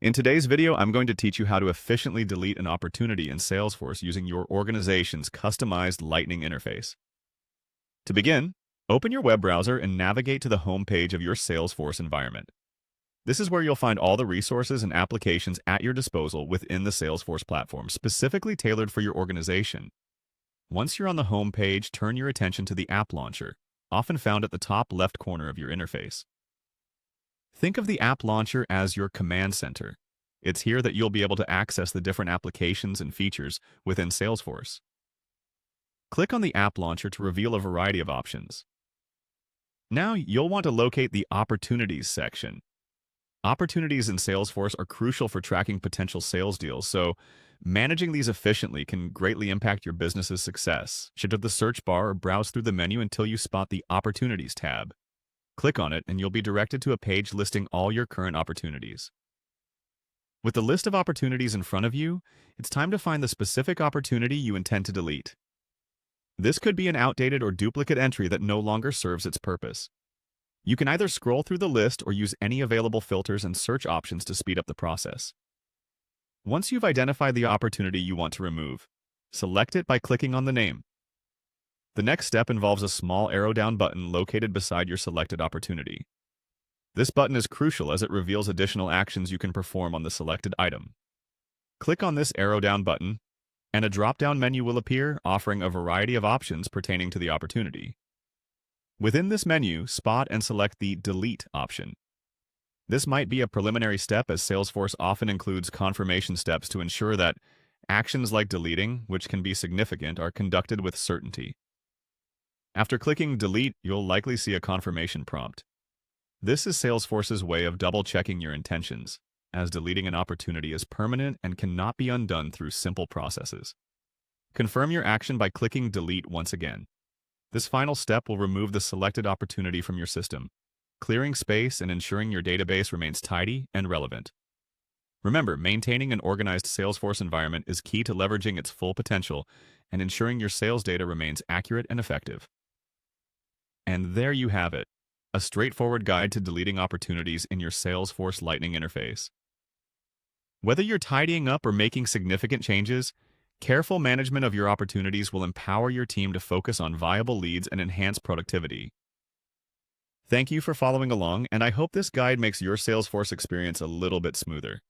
In today's video, I'm going to teach you how to efficiently delete an opportunity in Salesforce using your organization's customized Lightning interface. To begin, open your web browser and navigate to the home page of your Salesforce environment. This is where you'll find all the resources and applications at your disposal within the Salesforce platform, specifically tailored for your organization. Once you're on the home page, turn your attention to the App Launcher, often found at the top left corner of your interface. Think of the App Launcher as your command center. It's here that you'll be able to access the different applications and features within Salesforce. Click on the App Launcher to reveal a variety of options. Now you'll want to locate the Opportunities section. Opportunities in Salesforce are crucial for tracking potential sales deals, so managing these efficiently can greatly impact your business's success. Shift to the search bar or browse through the menu until you spot the Opportunities tab. Click on it and you'll be directed to a page listing all your current opportunities. With the list of opportunities in front of you, it's time to find the specific opportunity you intend to delete. This could be an outdated or duplicate entry that no longer serves its purpose. You can either scroll through the list or use any available filters and search options to speed up the process. Once you've identified the opportunity you want to remove, select it by clicking on the name. The next step involves a small arrow down button located beside your selected opportunity. This button is crucial as it reveals additional actions you can perform on the selected item. Click on this arrow down button, and a drop-down menu will appear offering a variety of options pertaining to the opportunity. Within this menu, spot and select the Delete option. This might be a preliminary step, as Salesforce often includes confirmation steps to ensure that actions like deleting, which can be significant, are conducted with certainty. After clicking Delete, you'll likely see a confirmation prompt. This is Salesforce's way of double-checking your intentions, as deleting an opportunity is permanent and cannot be undone through simple processes. Confirm your action by clicking Delete once again. This final step will remove the selected opportunity from your system, clearing space and ensuring your database remains tidy and relevant. Remember, maintaining an organized Salesforce environment is key to leveraging its full potential and ensuring your sales data remains accurate and effective. And there you have it, a straightforward guide to deleting opportunities in your Salesforce Lightning interface. Whether you're tidying up or making significant changes, careful management of your opportunities will empower your team to focus on viable leads and enhance productivity. Thank you for following along, and I hope this guide makes your Salesforce experience a little bit smoother.